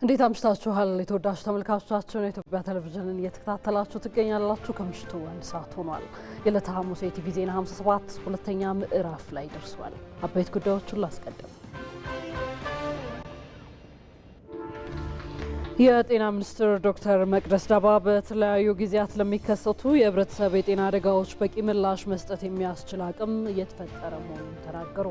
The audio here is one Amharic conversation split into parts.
እንዴት አምሽታችኋል? የተወዳጁ ተመልካቾቻችን የኢትዮጵያ ቴሌቪዥንን እየተከታተላችሁ ትገኛላችሁ። ከምሽቱ 1 ሰዓት ሆኗል። የዕለተ ሐሙስ የኢቲቪ ዜና 57 ሁለተኛ ምዕራፍ ላይ ደርሷል። አበይት ጉዳዮቹን ላስቀድም። የጤና ሚኒስትር ዶክተር መቅደስ ዳባ በተለያዩ ጊዜያት ለሚከሰቱ የህብረተሰብ የጤና አደጋዎች በቂ ምላሽ መስጠት የሚያስችል አቅም እየተፈጠረ መሆኑን ተናገሩ።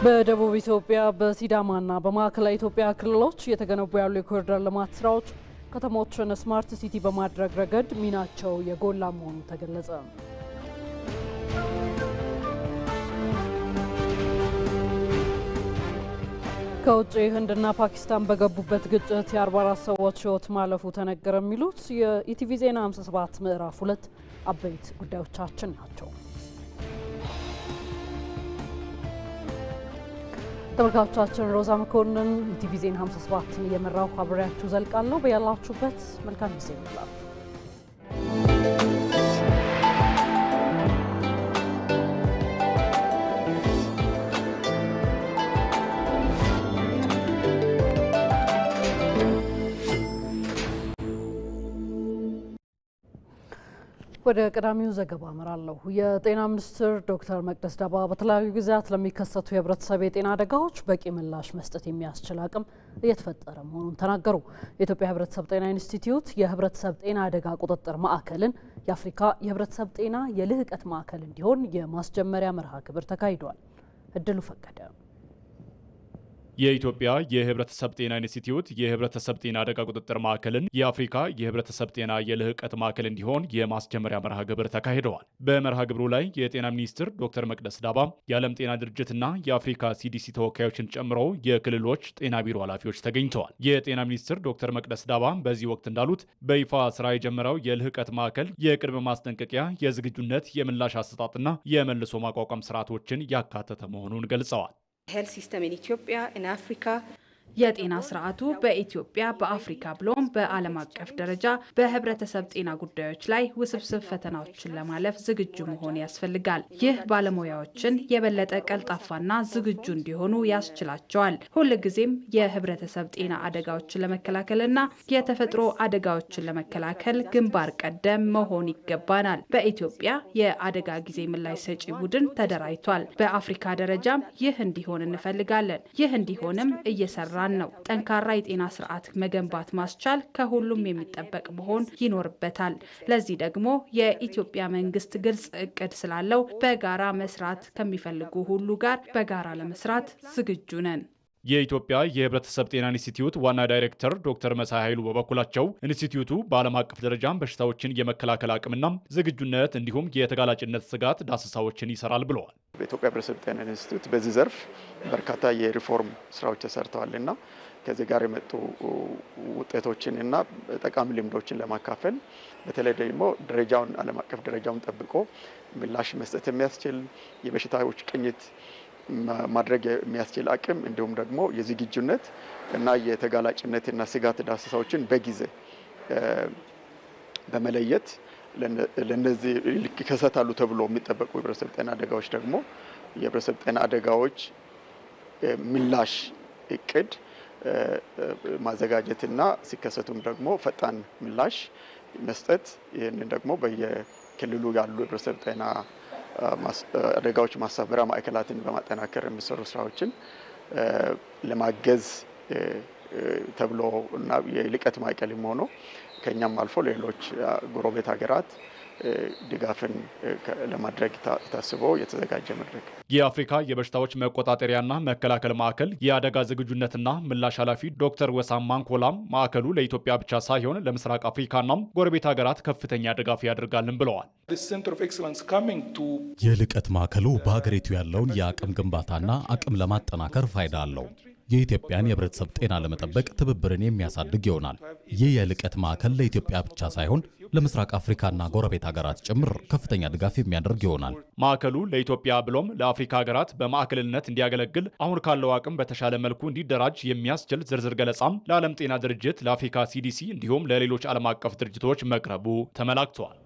በደቡብ ኢትዮጵያ በሲዳማና በማዕከላዊ ኢትዮጵያ ክልሎች እየተገነቡ ያሉ የኮሪደር ልማት ስራዎች ከተሞችን ስማርት ሲቲ በማድረግ ረገድ ሚናቸው የጎላ መሆኑ ተገለጸ። ከውጭ ህንድና ፓኪስታን በገቡበት ግጭት የ44 ሰዎች ህይወት ማለፉ ተነገረ። የሚሉት የኢቲቪ ዜና 57 ምዕራፍ 2 አበይት ጉዳዮቻችን ናቸው። ተመልካቾቻችን ሮዛ መኮንን ኢቲቪ ዜና 57ን እየመራው አብሬያችሁ ዘልቃለሁ። በያላችሁበት መልካም ጊዜ ይሁንላችሁ። ወደ ቀዳሚው ዘገባ አመራለሁ። የጤና ሚኒስትር ዶክተር መቅደስ ዳባ በተለያዩ ጊዜያት ለሚከሰቱ የህብረተሰብ የጤና አደጋዎች በቂ ምላሽ መስጠት የሚያስችል አቅም እየተፈጠረ መሆኑን ተናገሩ። የኢትዮጵያ ህብረተሰብ ጤና ኢንስቲትዩት የህብረተሰብ ጤና አደጋ ቁጥጥር ማዕከልን የአፍሪካ የህብረተሰብ ጤና የልህቀት ማዕከል እንዲሆን የማስጀመሪያ መርሃ ግብር ተካሂዷል። እድሉ ፈቀደ። የኢትዮጵያ የህብረተሰብ ጤና ኢንስቲትዩት የህብረተሰብ ጤና አደጋ ቁጥጥር ማዕከልን የአፍሪካ የህብረተሰብ ጤና የልህቀት ማዕከል እንዲሆን የማስጀመሪያ መርሃ ግብር ተካሂደዋል። በመርሃ ግብሩ ላይ የጤና ሚኒስትር ዶክተር መቅደስ ዳባ የዓለም ጤና ድርጅትና የአፍሪካ ሲዲሲ ተወካዮችን ጨምሮ የክልሎች ጤና ቢሮ ኃላፊዎች ተገኝተዋል። የጤና ሚኒስትር ዶክተር መቅደስ ዳባ በዚህ ወቅት እንዳሉት በይፋ ስራ የጀመረው የልህቀት ማዕከል የቅድመ ማስጠንቀቂያ፣ የዝግጁነት፣ የምላሽ አሰጣጥና የመልሶ ማቋቋም ስርዓቶችን ያካተተ መሆኑን ገልጸዋል። health system in Ethiopia and Africa የጤና ስርዓቱ በኢትዮጵያ በአፍሪካ ብሎም በዓለም አቀፍ ደረጃ በህብረተሰብ ጤና ጉዳዮች ላይ ውስብስብ ፈተናዎችን ለማለፍ ዝግጁ መሆን ያስፈልጋል። ይህ ባለሙያዎችን የበለጠ ቀልጣፋና ዝግጁ እንዲሆኑ ያስችላቸዋል። ሁልጊዜም የህብረተሰብ ጤና አደጋዎችን ለመከላከልና የተፈጥሮ አደጋዎችን ለመከላከል ግንባር ቀደም መሆን ይገባናል። በኢትዮጵያ የአደጋ ጊዜ ምላሽ ሰጪ ቡድን ተደራጅቷል። በአፍሪካ ደረጃም ይህ እንዲሆን እንፈልጋለን። ይህ እንዲሆንም እየሰራ ነው። ጠንካራ የጤና ስርዓት መገንባት ማስቻል ከሁሉም የሚጠበቅ መሆን ይኖርበታል። ለዚህ ደግሞ የኢትዮጵያ መንግስት ግልጽ እቅድ ስላለው በጋራ መስራት ከሚፈልጉ ሁሉ ጋር በጋራ ለመስራት ዝግጁ ነን። የኢትዮጵያ የህብረተሰብ ጤና ኢንስቲትዩት ዋና ዳይሬክተር ዶክተር መሳይ ኃይሉ በበኩላቸው ኢንስቲትዩቱ በዓለም አቀፍ ደረጃም በሽታዎችን የመከላከል አቅምና ዝግጁነት እንዲሁም የተጋላጭነት ስጋት ዳሰሳዎችን ይሰራል ብለዋል። በኢትዮጵያ ህብረተሰብ ጤና ኢንስቲትዩት በዚህ ዘርፍ በርካታ የሪፎርም ስራዎች ተሰርተዋልና ከዚህ ጋር የመጡ ውጤቶችንና ጠቃሚ ልምዶችን ለማካፈል በተለይ ደግሞ ደረጃውን ዓለም አቀፍ ደረጃውን ጠብቆ ምላሽ መስጠት የሚያስችል የበሽታዎች ቅኝት ማድረግ የሚያስችል አቅም እንዲሁም ደግሞ የዝግጁነት እና የተጋላጭነትና ስጋት ዳሰሳዎችን በጊዜ በመለየት ለነዚህ ሊከሰታሉ ተብሎ የሚጠበቁ የህብረተሰብ ጤና አደጋዎች ደግሞ የህብረተሰብ ጤና አደጋዎች ምላሽ እቅድ ማዘጋጀትና ሲከሰቱም ደግሞ ፈጣን ምላሽ መስጠት፣ ይህንን ደግሞ በየክልሉ ያሉ የህብረተሰብ ጤና አደጋዎች ማሳበሪያ ማዕከላትን በማጠናከር የሚሰሩ ስራዎችን ለማገዝ ተብሎ እና የልቀት ማዕከልም ሆኖ ከኛም አልፎ ሌሎች ጎረቤት ሀገራት ድጋፍን ለማድረግ ታስቦ የተዘጋጀ መድረክ። የአፍሪካ የበሽታዎች መቆጣጠሪያና መከላከል ማዕከል የአደጋ ዝግጁነትና ምላሽ ኃላፊ ዶክተር ወሳም ማንኮላም ማዕከሉ ለኢትዮጵያ ብቻ ሳይሆን ለምስራቅ አፍሪካና ጎረቤት ሀገራት ከፍተኛ ድጋፍ ያደርጋልን ብለዋል። የልቀት ማዕከሉ በሀገሪቱ ያለውን የአቅም ግንባታና አቅም ለማጠናከር ፋይዳ አለው። የኢትዮጵያን የህብረተሰብ ጤና ለመጠበቅ ትብብርን የሚያሳድግ ይሆናል። ይህ የልቀት ማዕከል ለኢትዮጵያ ብቻ ሳይሆን ለምስራቅ አፍሪካና ጎረቤት ሀገራት ጭምር ከፍተኛ ድጋፍ የሚያደርግ ይሆናል። ማዕከሉ ለኢትዮጵያ ብሎም ለአፍሪካ ሀገራት በማዕከልነት እንዲያገለግል አሁን ካለው አቅም በተሻለ መልኩ እንዲደራጅ የሚያስችል ዝርዝር ገለጻም ለዓለም ጤና ድርጅት፣ ለአፍሪካ ሲዲሲ እንዲሁም ለሌሎች ዓለም አቀፍ ድርጅቶች መቅረቡ ተመላክቷል።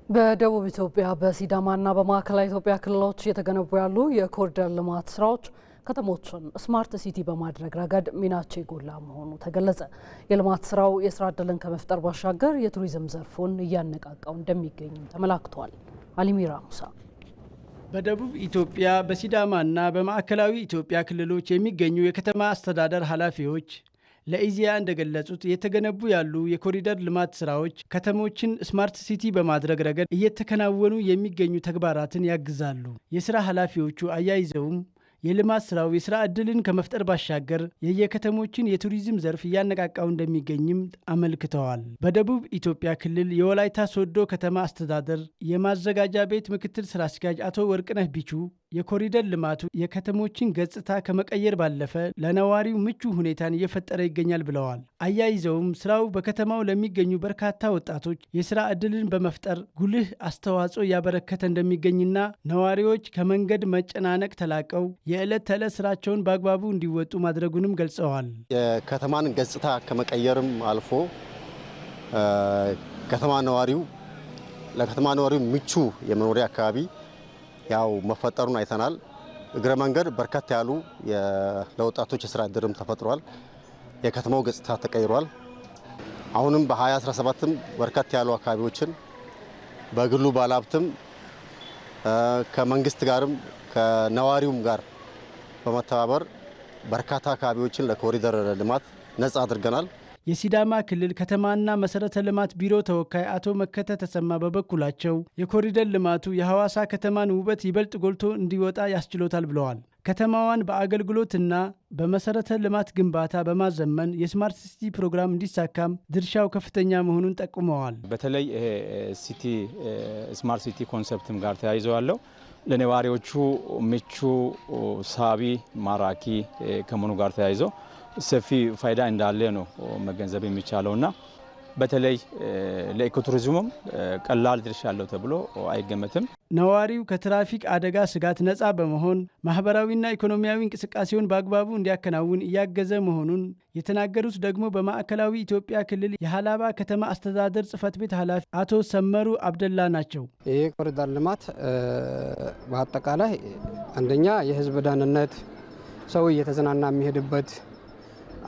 በደቡብ ኢትዮጵያ በሲዳማና በማዕከላዊ ኢትዮጵያ ክልሎች እየተገነቡ ያሉ የኮሪደር ልማት ስራዎች ከተሞችን ስማርት ሲቲ በማድረግ ረገድ ሚናቸው የጎላ መሆኑ ተገለጸ። የልማት ስራው የስራ ዕድልን ከመፍጠር ባሻገር የቱሪዝም ዘርፉን እያነቃቃው እንደሚገኝም ተመላክቷል። አሊሚራ ሙሳ በደቡብ ኢትዮጵያ በሲዳማና በማዕከላዊ ኢትዮጵያ ክልሎች የሚገኙ የከተማ አስተዳደር ኃላፊዎች ለኢዜአ እንደገለጹት የተገነቡ ያሉ የኮሪደር ልማት ስራዎች ከተሞችን ስማርት ሲቲ በማድረግ ረገድ እየተከናወኑ የሚገኙ ተግባራትን ያግዛሉ። የስራ ኃላፊዎቹ አያይዘውም የልማት ስራው የስራ ዕድልን ከመፍጠር ባሻገር የየከተሞችን የቱሪዝም ዘርፍ እያነቃቃው እንደሚገኝም አመልክተዋል። በደቡብ ኢትዮጵያ ክልል የወላይታ ሶዶ ከተማ አስተዳደር የማዘጋጃ ቤት ምክትል ስራ አስኪያጅ አቶ ወርቅነህ ቢቹ የኮሪደር ልማቱ የከተሞችን ገጽታ ከመቀየር ባለፈ ለነዋሪው ምቹ ሁኔታን እየፈጠረ ይገኛል ብለዋል። አያይዘውም ስራው በከተማው ለሚገኙ በርካታ ወጣቶች የስራ ዕድልን በመፍጠር ጉልህ አስተዋጽኦ እያበረከተ እንደሚገኝና ነዋሪዎች ከመንገድ መጨናነቅ ተላቀው የዕለት ተዕለት ስራቸውን በአግባቡ እንዲወጡ ማድረጉንም ገልጸዋል። የከተማን ገጽታ ከመቀየርም አልፎ ለከተማ ነዋሪው ምቹ የመኖሪያ አካባቢ ያው መፈጠሩን አይተናል። እግረ መንገድ በርከት ያሉ ለወጣቶች የስራ ዕድልም ተፈጥሯል። የከተማው ገጽታ ተቀይሯል። አሁንም በ2017ም በርከት ያሉ አካባቢዎችን በግሉ ባለሀብትም ከመንግስት ጋርም ከነዋሪውም ጋር በመተባበር በርካታ አካባቢዎችን ለኮሪደር ልማት ነጻ አድርገናል። የሲዳማ ክልል ከተማና መሰረተ ልማት ቢሮ ተወካይ አቶ መከተ ተሰማ በበኩላቸው የኮሪደር ልማቱ የሐዋሳ ከተማን ውበት ይበልጥ ጎልቶ እንዲወጣ ያስችሎታል ብለዋል። ከተማዋን በአገልግሎትና በመሰረተ ልማት ግንባታ በማዘመን የስማርት ሲቲ ፕሮግራም እንዲሳካም ድርሻው ከፍተኛ መሆኑን ጠቁመዋል። በተለይ ሲቲ ስማርት ሲቲ ኮንሰፕትም ጋር ተያይዞ ያለው ለነዋሪዎቹ ምቹ፣ ሳቢ፣ ማራኪ ከመሆኑ ጋር ተያይዞ ሰፊ ፋይዳ እንዳለ ነው መገንዘብ የሚቻለውና በተለይ ለኢኮቱሪዝሙም ቀላል ድርሻ ያለው ተብሎ አይገመትም። ነዋሪው ከትራፊክ አደጋ ስጋት ነጻ በመሆን ማህበራዊና ኢኮኖሚያዊ እንቅስቃሴውን በአግባቡ እንዲያከናውን እያገዘ መሆኑን የተናገሩት ደግሞ በማዕከላዊ ኢትዮጵያ ክልል የሀላባ ከተማ አስተዳደር ጽሕፈት ቤት ኃላፊ አቶ ሰመሩ አብደላ ናቸው። ይህ ኮሪደር ልማት በአጠቃላይ አንደኛ የህዝብ ደህንነት፣ ሰው እየተዝናና የሚሄድበት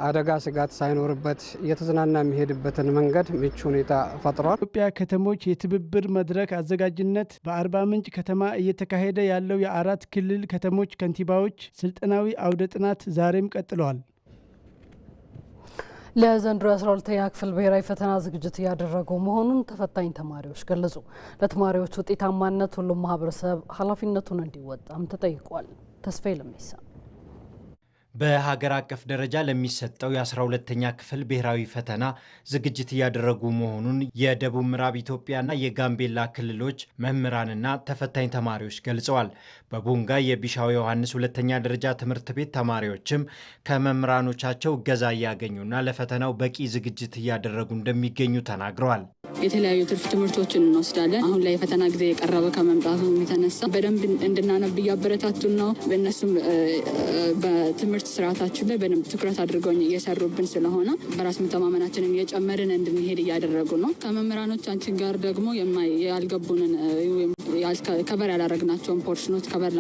አደጋ ስጋት ሳይኖርበት እየተዝናና የሚሄድበትን መንገድ ምቹ ሁኔታ ፈጥሯል። ኢትዮጵያ ከተሞች የትብብር መድረክ አዘጋጅነት በአርባ ምንጭ ከተማ እየተካሄደ ያለው የአራት ክልል ከተሞች ከንቲባዎች ስልጠናዊ አውደ ጥናት ዛሬም ቀጥለዋል። ለዘንድሮ 12ኛ ክፍል ብሔራዊ ፈተና ዝግጅት እያደረጉ መሆኑን ተፈታኝ ተማሪዎች ገለጹ። ለተማሪዎች ውጤታማነት ሁሉም ማህበረሰብ ኃላፊነቱን እንዲወጣም ተጠይቋል። ተስፋዬ ለሚሳ በሀገር አቀፍ ደረጃ ለሚሰጠው የ12ኛ ክፍል ብሔራዊ ፈተና ዝግጅት እያደረጉ መሆኑን የደቡብ ምዕራብ ኢትዮጵያና የጋምቤላ ክልሎች መምህራንና ተፈታኝ ተማሪዎች ገልጸዋል። በቦንጋ የቢሻው ዮሐንስ ሁለተኛ ደረጃ ትምህርት ቤት ተማሪዎችም ከመምህራኖቻቸው እገዛ እያገኙና ለፈተናው በቂ ዝግጅት እያደረጉ እንደሚገኙ ተናግረዋል። የተለያዩ ትርፍ ትምህርቶችን እንወስዳለን። አሁን ላይ የፈተና ጊዜ የቀረበ ከመምጣቱ የተነሳ በደንብ እንድናነብ እያበረታቱን ነው። በእነሱም በትምህርት ስርዓታችን ላይ በደንብ ትኩረት አድርገው እየሰሩብን ስለሆነ በራስ መተማመናችንን እየጨመርን እንድንሄድ እያደረጉ ነው። ከመምህራኖቻችን ጋር ደግሞ ያልገቡንን ከበር ያላረግናቸውን ፖርሽኖች ከበር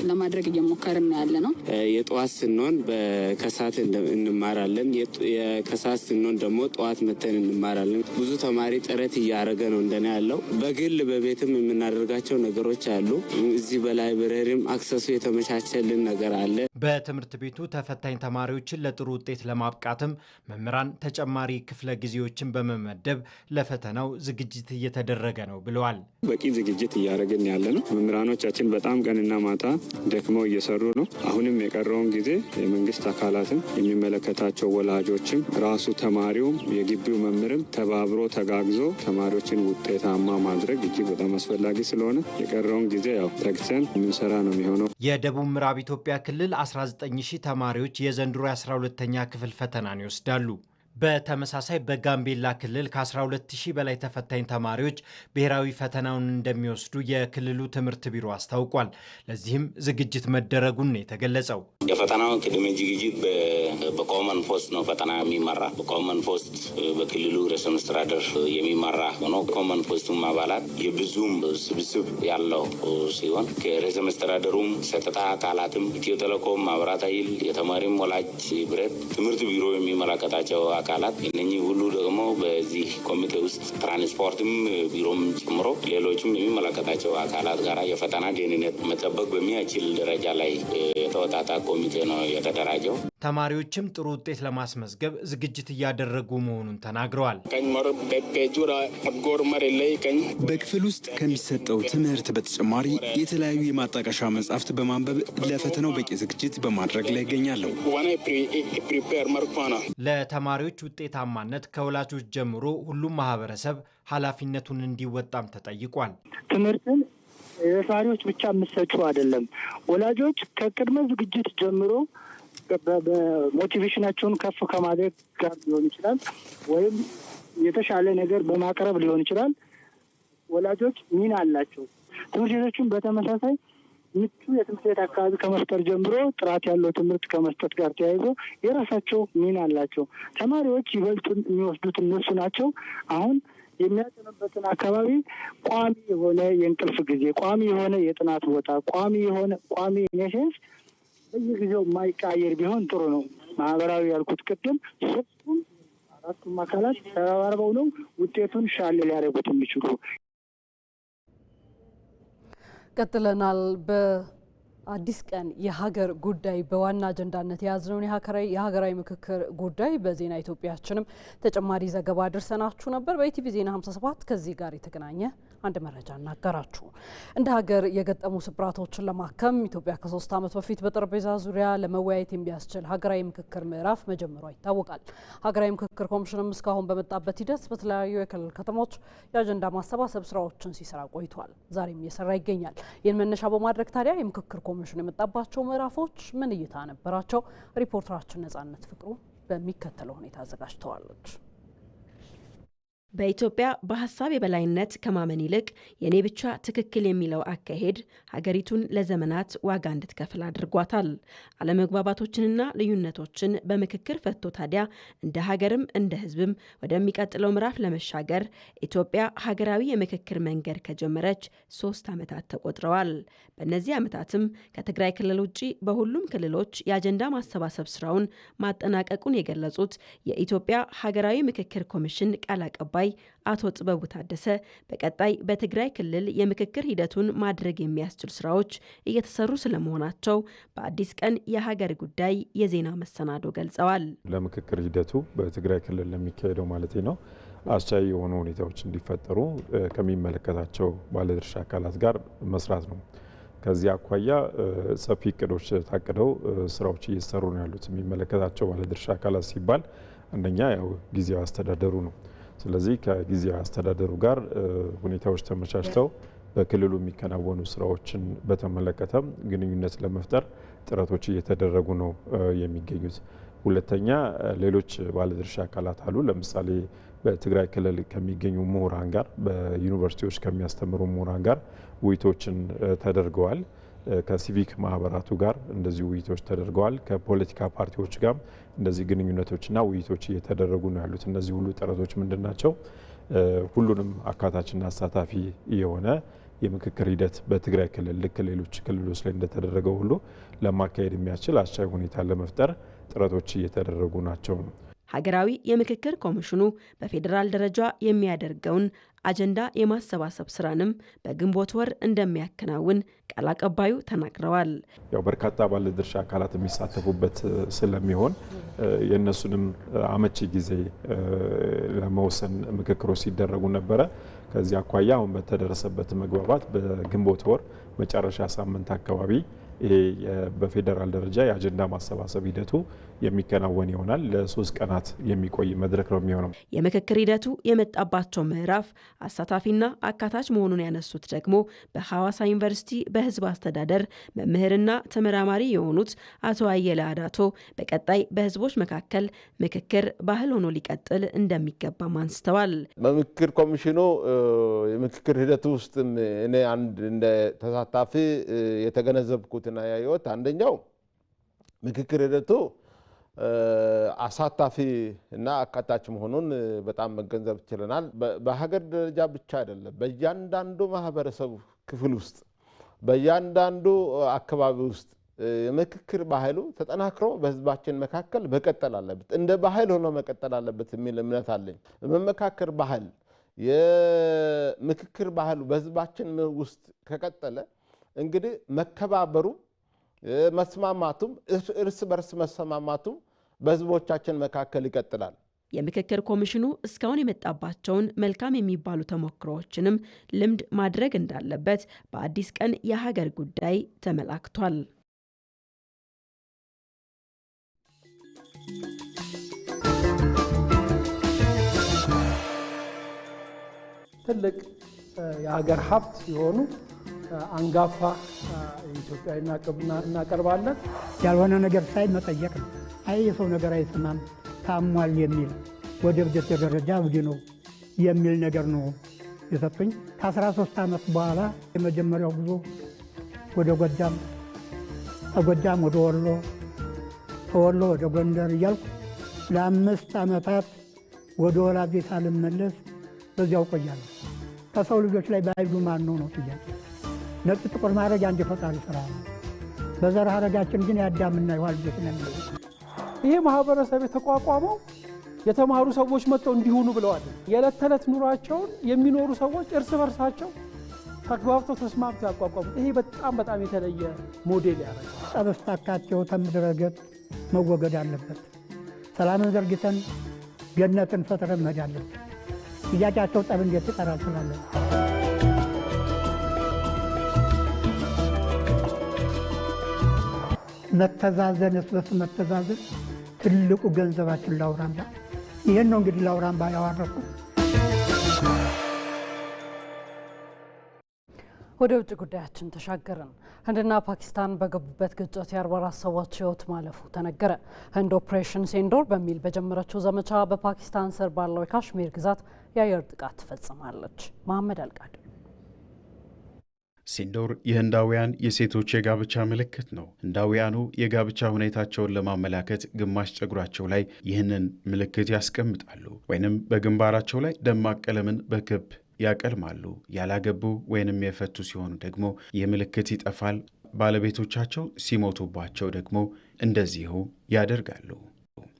ለማድረግ እየሞከርን ያለ ነው። የጠዋት ስንሆን ከሰዓት እንማራለን። ከሰዓት ስንሆን ደግሞ ጠዋት መተን እንማራለን። ብዙ ተማሪ ጥረት እያደረገ ነው እንደኔ ያለው። በግል በቤትም የምናደርጋቸው ነገሮች አሉ። እዚህ በላይብረሪም አክሰሱ የተመቻቸልን ነገር አለ። በትምህርት ቤቱ ተፈታኝ ተማሪዎችን ለጥሩ ውጤት ለማብቃትም መምህራን ተጨማሪ ክፍለ ጊዜዎችን በመመደብ ለፈተናው ዝግጅት እየተደረገ ነው ብለዋል። በቂ ዝግጅት እያደረግን ያለ ነው። መምህራኖቻችን በጣም ቀንና ማታ ደክመው እየሰሩ ነው። አሁንም የቀረውን ጊዜ የመንግስት አካላትም የሚመለከታቸው ወላጆችም ራሱ ተማሪውም የግቢው መምህርም ተባብሮ ተጋግዞ ተማሪዎችን ውጤታማ ማድረግ እጅግ በጣም አስፈላጊ ስለሆነ የቀረውን ጊዜ ያው ተግተን የምንሰራ ነው የሚሆነው። የደቡብ ምዕራብ ኢትዮጵያ ክልል 19,000 ተማሪዎች የዘንድሮ የ12ኛ ክፍል ፈተናን ይወስዳሉ። በተመሳሳይ በጋምቤላ ክልል ከ12000 በላይ ተፈታኝ ተማሪዎች ብሔራዊ ፈተናውን እንደሚወስዱ የክልሉ ትምህርት ቢሮ አስታውቋል። ለዚህም ዝግጅት መደረጉን ነው የተገለጸው። የፈተናው ቅድመ ዝግጅት በኮመን ፖስት ነው ፈተና የሚመራ። በኮመን ፖስት በክልሉ ርዕሰ መስተዳድር የሚመራ ሆኖ ኮመን ፖስቱም አባላት የብዙም ስብስብ ያለው ሲሆን ከርዕሰ መስተዳድሩም ጸጥታ አካላትም ኢትዮ ቴሌኮም፣ መብራት ኃይል፣ የተማሪም ወላጅ ህብረት፣ ትምህርት ቢሮ የሚመለከታቸው አካላት እነኚህ ሁሉ ደግሞ በዚህ ኮሚቴ ውስጥ ትራንስፖርትም ቢሮም ጨምሮ ሌሎችም የሚመለከታቸው አካላት ጋር የፈተና ደህንነት መጠበቅ በሚያስችል ደረጃ ላይ የተወጣጣ ኮሚቴ ነው የተደራጀው። ተማሪዎችም ጥሩ ውጤት ለማስመዝገብ ዝግጅት እያደረጉ መሆኑን ተናግረዋል። በክፍል ውስጥ ከሚሰጠው ትምህርት በተጨማሪ የተለያዩ የማጣቀሻ መጻሕፍት በማንበብ ለፈተናው በቂ ዝግጅት በማድረግ ላይ ይገኛለሁ። ለተማሪዎች ውጤታማነት ከወላጆች ጀምሮ ሁሉም ማህበረሰብ ኃላፊነቱን እንዲወጣም ተጠይቋል። ትምህርትን ተማሪዎች ብቻ የምትሰጩ አይደለም። ወላጆች ከቅድመ ዝግጅት ጀምሮ በሞቲቬሽናቸውን ከፍ ከማድረግ ጋር ሊሆን ይችላል፣ ወይም የተሻለ ነገር በማቅረብ ሊሆን ይችላል። ወላጆች ሚና አላቸው። ትምህርት ቤቶቹም በተመሳሳይ ምቹ የትምህርት ቤት አካባቢ ከመፍጠር ጀምሮ ጥራት ያለው ትምህርት ከመስጠት ጋር ተያይዞ የራሳቸው ሚና አላቸው። ተማሪዎች ይበልጡን የሚወስዱት እነሱ ናቸው። አሁን የሚያጠኑበትን አካባቢ ቋሚ የሆነ የእንቅልፍ ጊዜ፣ ቋሚ የሆነ የጥናት ቦታ፣ ቋሚ ኔሴንስ በየጊዜው የማይቀያየር ቢሆን ጥሩ ነው። ማህበራዊ ያልኩት ቅድም ሶስቱም አራቱም አካላት ተረባርበው ነው ውጤቱን ሻል ሊያደርጉት የሚችሉ። ቀጥለናል። በአዲስ ቀን የሀገር ጉዳይ በዋና አጀንዳነት የያዝነውን የሀገራዊ ምክክር ጉዳይ በዜና ኢትዮጵያችንም ተጨማሪ ዘገባ አድርሰናችሁ ነበር። በኢቲቪ ዜና 57 ከዚህ ጋር የተገናኘ አንድ መረጃ እናገራችሁ። እንደ ሀገር የገጠሙ ስብራቶችን ለማከም ኢትዮጵያ ከ3 ዓመት በፊት በጠረጴዛ ዙሪያ ለመወያየት የሚያስችል ሀገራዊ ምክክር ምዕራፍ መጀመሯ ይታወቃል። ሀገራዊ ምክክር ኮሚሽንም እስካሁን በመጣበት ሂደት በተለያዩ የክልል ከተሞች የአጀንዳ ማሰባሰብ ስራዎችን ሲሰራ ቆይቷል። ዛሬም እየሰራ ይገኛል። ይህን መነሻ በማድረግ ታዲያ የምክክር ኮሚሽኑ የመጣባቸው ምዕራፎች ምን እይታ ነበራቸው? ሪፖርተራችን ነጻነት ፍቅሩ በሚከተለው ሁኔታ አዘጋጅተዋለች። በኢትዮጵያ በሀሳብ የበላይነት ከማመን ይልቅ የኔ ብቻ ትክክል የሚለው አካሄድ ሀገሪቱን ለዘመናት ዋጋ እንድትከፍል አድርጓታል። አለመግባባቶችንና ልዩነቶችን በምክክር ፈቶ ታዲያ እንደ ሀገርም እንደ ሕዝብም ወደሚቀጥለው ምዕራፍ ለመሻገር ኢትዮጵያ ሀገራዊ የምክክር መንገድ ከጀመረች 3 ዓመታት ተቆጥረዋል። በእነዚህ ዓመታትም ከትግራይ ክልል ውጭ በሁሉም ክልሎች የአጀንዳ ማሰባሰብ ስራውን ማጠናቀቁን የገለጹት የኢትዮጵያ ሀገራዊ ምክክር ኮሚሽን ቃል አቀባይ አቶ ጥበቡ ታደሰ በቀጣይ በትግራይ ክልል የምክክር ሂደቱን ማድረግ የሚያስችሉ ስራዎች እየተሰሩ ስለመሆናቸው በአዲስ ቀን የሀገር ጉዳይ የዜና መሰናዶ ገልጸዋል። ለምክክር ሂደቱ በትግራይ ክልል ለሚካሄደው ማለት ነው አስቻይ የሆኑ ሁኔታዎች እንዲፈጠሩ ከሚመለከታቸው ባለድርሻ አካላት ጋር መስራት ነው። ከዚህ አኳያ ሰፊ እቅዶች ታቅደው ስራዎች እየተሰሩ ነው ያሉት። የሚመለከታቸው ባለድርሻ አካላት ሲባል አንደኛ ያው ጊዜያዊ አስተዳደሩ ነው። ስለዚህ ከጊዜያዊ አስተዳደሩ ጋር ሁኔታዎች ተመቻችተው በክልሉ የሚከናወኑ ስራዎችን በተመለከተ ግንኙነት ለመፍጠር ጥረቶች እየተደረጉ ነው የሚገኙት። ሁለተኛ ሌሎች ባለድርሻ አካላት አሉ። ለምሳሌ በትግራይ ክልል ከሚገኙ ምሁራን ጋር፣ በዩኒቨርሲቲዎች ከሚያስተምሩ ምሁራን ጋር ውይይቶችን ተደርገዋል። ከሲቪክ ማህበራቱ ጋር እንደዚህ ውይይቶች ተደርገዋል። ከፖለቲካ ፓርቲዎች ጋር እንደዚህ ግንኙነቶችና ውይይቶች እየተደረጉ ነው ያሉት። እነዚህ ሁሉ ጥረቶች ምንድናቸው? ሁሉንም አካታችና አሳታፊ የሆነ የምክክር ሂደት በትግራይ ክልል ልክ ሌሎች ክልሎች ላይ እንደተደረገው ሁሉ ለማካሄድ የሚያስችል አስቻይ ሁኔታ ለመፍጠር ጥረቶች እየተደረጉ ናቸው። ሀገራዊ የምክክር ኮሚሽኑ በፌዴራል ደረጃ የሚያደርገውን አጀንዳ የማሰባሰብ ስራንም በግንቦት ወር እንደሚያከናውን ቃል አቀባዩ ተናግረዋል። ያው በርካታ ባለድርሻ አካላት የሚሳተፉበት ስለሚሆን የእነሱንም አመቺ ጊዜ ለመወሰን ምክክሮች ሲደረጉ ነበረ። ከዚህ አኳያ አሁን በተደረሰበት መግባባት በግንቦት ወር መጨረሻ ሳምንት አካባቢ ይሄ በፌዴራል ደረጃ የአጀንዳ ማሰባሰብ ሂደቱ የሚከናወን ይሆናል። ለ3 ቀናት የሚቆይ መድረክ ነው የሚሆነው። የምክክር ሂደቱ የመጣባቸው ምዕራፍ አሳታፊና አካታች መሆኑን ያነሱት ደግሞ በሐዋሳ ዩኒቨርሲቲ በሕዝብ አስተዳደር መምህርና ተመራማሪ የሆኑት አቶ አየለ አዳቶ በቀጣይ በሕዝቦች መካከል ምክክር ባህል ሆኖ ሊቀጥል እንደሚገባም አንስተዋል። በምክክር ኮሚሽኑ የምክክር ሂደቱ ውስጥ እኔ አንድ እንደ ተሳታፊ የተገነዘብኩትና ያየሁት አንደኛው ምክክር ሂደቱ አሳታፊ እና አካታች መሆኑን በጣም መገንዘብ ችለናል። በሀገር ደረጃ ብቻ አይደለም፣ በእያንዳንዱ ማህበረሰብ ክፍል ውስጥ በእያንዳንዱ አካባቢ ውስጥ የምክክር ባህሉ ተጠናክሮ በህዝባችን መካከል መቀጠል አለበት፣ እንደ ባህል ሆኖ መቀጠል አለበት የሚል እምነት አለኝ። የመመካከር ባህል የምክክር ባህሉ በህዝባችን ውስጥ ከቀጠለ እንግዲህ መከባበሩ መስማማቱም እርስ በርስ መሰማማቱም በህዝቦቻችን መካከል ይቀጥላል። የምክክር ኮሚሽኑ እስካሁን የመጣባቸውን መልካም የሚባሉ ተሞክሮዎችንም ልምድ ማድረግ እንዳለበት በአዲስ ቀን የሀገር ጉዳይ ተመላክቷል። ትልቅ የሀገር ሀብት የሆኑ አንጋፋ ኢትዮጵያዊ እናቀርባለን። ያልሆነ ነገር ሳይ መጠየቅ ነው። አይ የሰው ነገር አይሰማም ታሟል የሚል ወደ እብደት ደረጃ እብድ ነው የሚል ነገር ነው የሰጡኝ። ከ13 ዓመት በኋላ የመጀመሪያው ጉዞ ወደ ጎጃም፣ ከጎጃም ወደ ወሎ፣ ከወሎ ወደ ጎንደር እያልኩ ለ5 ዓመታት ወደ ወላጅ ሳልመለስ በዚያው ቆያለሁ። ከሰው ልጆች ላይ ባይዱ ማን ነው ጥያቄ። ነጭ ጥቁር ማድረግ አንድ ፈጣሪ ስራ ነው። በዘር ሐረጋችን ግን የአዳምና የሔዋን ልጆች ነን። ይሄ ማህበረሰብ የተቋቋመው የተማሩ ሰዎች መጥተው እንዲሆኑ ብለዋል። የዕለት ተዕለት ኑሯቸውን የሚኖሩ ሰዎች እርስ በርሳቸው ተግባብተው ተስማምተው ያቋቋሙት ይሄ በጣም የተለየ ሞዴል ያደርጋል። ጠበስታካቸው ከምድረ ገጽ መወገድ አለበት። ሰላምን ዘርግተን ገነትን ፈጥረን መሄድ አለበት። ጥያቄያቸው ጠብ እንዴት ይቀራል ስላለን መተዛዘን እስበስ መተዛዘን ትልቁ ገንዘባችን ላውራምባ። ይህን ነው እንግዲህ ላውራምባ ያዋረኩት። ወደ ውጭ ጉዳያችን ተሻገርን። ህንድና ፓኪስታን በገቡበት ግጭት የ44 ሰዎች ህይወት ማለፉ ተነገረ። ህንድ ኦፕሬሽን ሲንዶር በሚል በጀመረችው ዘመቻ በፓኪስታን ስር ባለው የካሽሚር ግዛት የአየር ጥቃት ትፈጽማለች። መሐመድ አልቃድር። ሲንዶር የህንዳውያን የሴቶች የጋብቻ ምልክት ነው። ህንዳውያኑ የጋብቻ ሁኔታቸውን ለማመላከት ግማሽ ጸጉራቸው ላይ ይህንን ምልክት ያስቀምጣሉ፣ ወይንም በግንባራቸው ላይ ደማቅ ቀለምን በክብ ያቀልማሉ። ያላገቡ ወይንም የፈቱ ሲሆኑ ደግሞ ይህ ምልክት ይጠፋል። ባለቤቶቻቸው ሲሞቱባቸው ደግሞ እንደዚሁ ያደርጋሉ።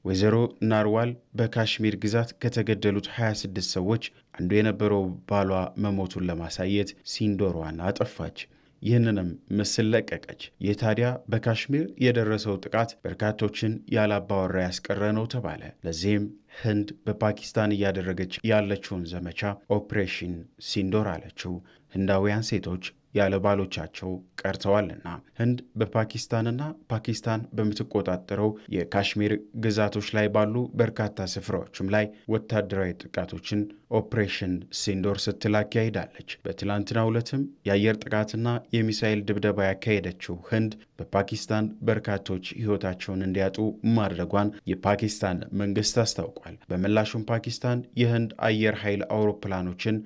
ወይዘሮ ናርዋል በካሽሚር ግዛት ከተገደሉት 26 ሰዎች አንዱ የነበረው ባሏ መሞቱን ለማሳየት ሲንዶሯን አጠፋች። ይህንንም ምስል ለቀቀች። ይህ ታዲያ በካሽሚር የደረሰው ጥቃት በርካቶችን ያላባወራ ያስቀረ ነው ተባለ። ለዚህም ህንድ በፓኪስታን እያደረገች ያለችውን ዘመቻ ኦፕሬሽን ሲንዶር አለችው። ህንዳውያን ሴቶች ያለ ባሎቻቸው ቀርተዋልና። ህንድ በፓኪስታንና ፓኪስታን በምትቆጣጠረው የካሽሚር ግዛቶች ላይ ባሉ በርካታ ስፍራዎችም ላይ ወታደራዊ ጥቃቶችን ኦፕሬሽን ሲንዶር ስትል አካሂዳለች። በትላንትናው ዕለትም የአየር ጥቃትና የሚሳኤል ድብደባ ያካሄደችው ህንድ በፓኪስታን በርካቶች ህይወታቸውን እንዲያጡ ማድረጓን የፓኪስታን መንግስት አስታውቋል። በምላሹም ፓኪስታን የህንድ አየር ኃይል አውሮፕላኖችን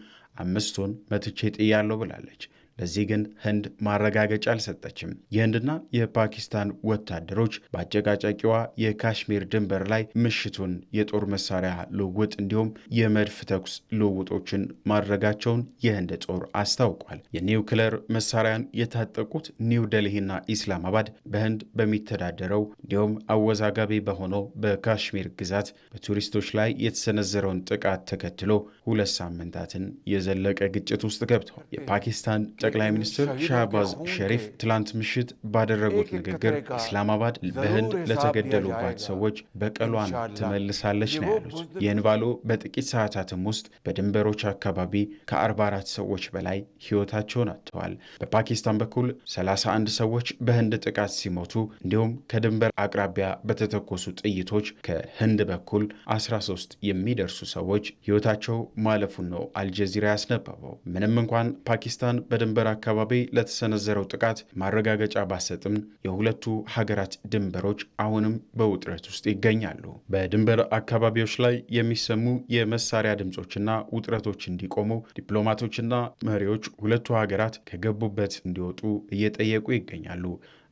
5ቱን መትቼ ጥያለሁ ብላለች። ለዚህ ግን ህንድ ማረጋገጫ አልሰጠችም። የህንድና የፓኪስታን ወታደሮች በአጨቃጫቂዋ የካሽሚር ድንበር ላይ ምሽቱን የጦር መሳሪያ ልውውጥ እንዲሁም የመድፍ ተኩስ ልውውጦችን ማድረጋቸውን የህንድ ጦር አስታውቋል። የኒውክሌር መሳሪያን የታጠቁት ኒው ደልሂና ኢስላማባድ በህንድ በሚተዳደረው እንዲሁም አወዛጋቢ በሆነው በካሽሚር ግዛት በቱሪስቶች ላይ የተሰነዘረውን ጥቃት ተከትሎ 2 ሳምንታትን የዘለቀ ግጭት ውስጥ ገብተዋል። የፓኪስታን ጠቅላይ ሚኒስትር ሻህባዝ ሸሪፍ ትላንት ምሽት ባደረጉት ንግግር ኢስላማባድ በህንድ ለተገደሉባት ሰዎች በቀሏን ትመልሳለች ነው ያሉት። ይህን ባሉ በጥቂት ሰዓታትም ውስጥ በድንበሮች አካባቢ ከ44 ሰዎች በላይ ህይወታቸውን አጥተዋል። በፓኪስታን በኩል 31 ሰዎች በህንድ ጥቃት ሲሞቱ እንዲሁም ከድንበር አቅራቢያ በተተኮሱ ጥይቶች ከህንድ በኩል 13 የሚደርሱ ሰዎች ህይወታቸው ማለፉን ነው አልጀዚራ ያስነበበው። ምንም እንኳን ፓኪስታን በድንበር አካባቢ ለተሰነዘረው ጥቃት ማረጋገጫ ባሰጥም የሁለቱ ሀገራት ድንበሮች አሁንም በውጥረት ውስጥ ይገኛሉ። በድንበር አካባቢዎች ላይ የሚሰሙ የመሳሪያ ድምጾችና ውጥረቶች እንዲቆሙ ዲፕሎማቶችና መሪዎች ሁለቱ ሀገራት ከገቡበት እንዲወጡ እየጠየቁ ይገኛሉ።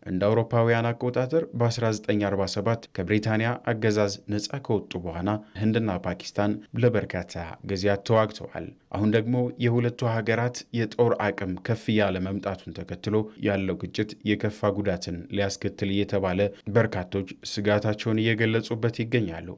እንደ አውሮፓውያን አቆጣጠር በ1947 ከብሪታንያ አገዛዝ ነፃ ከወጡ በኋላ ህንድና ፓኪስታን ለበርካታ ጊዜያት ተዋግተዋል። አሁን ደግሞ የሁለቱ ሀገራት የጦር አቅም ከፍ ያለ መምጣቱን ተከትሎ ያለው ግጭት የከፋ ጉዳትን ሊያስከትል እየተባለ በርካቶች ስጋታቸውን እየገለጹበት ይገኛሉ።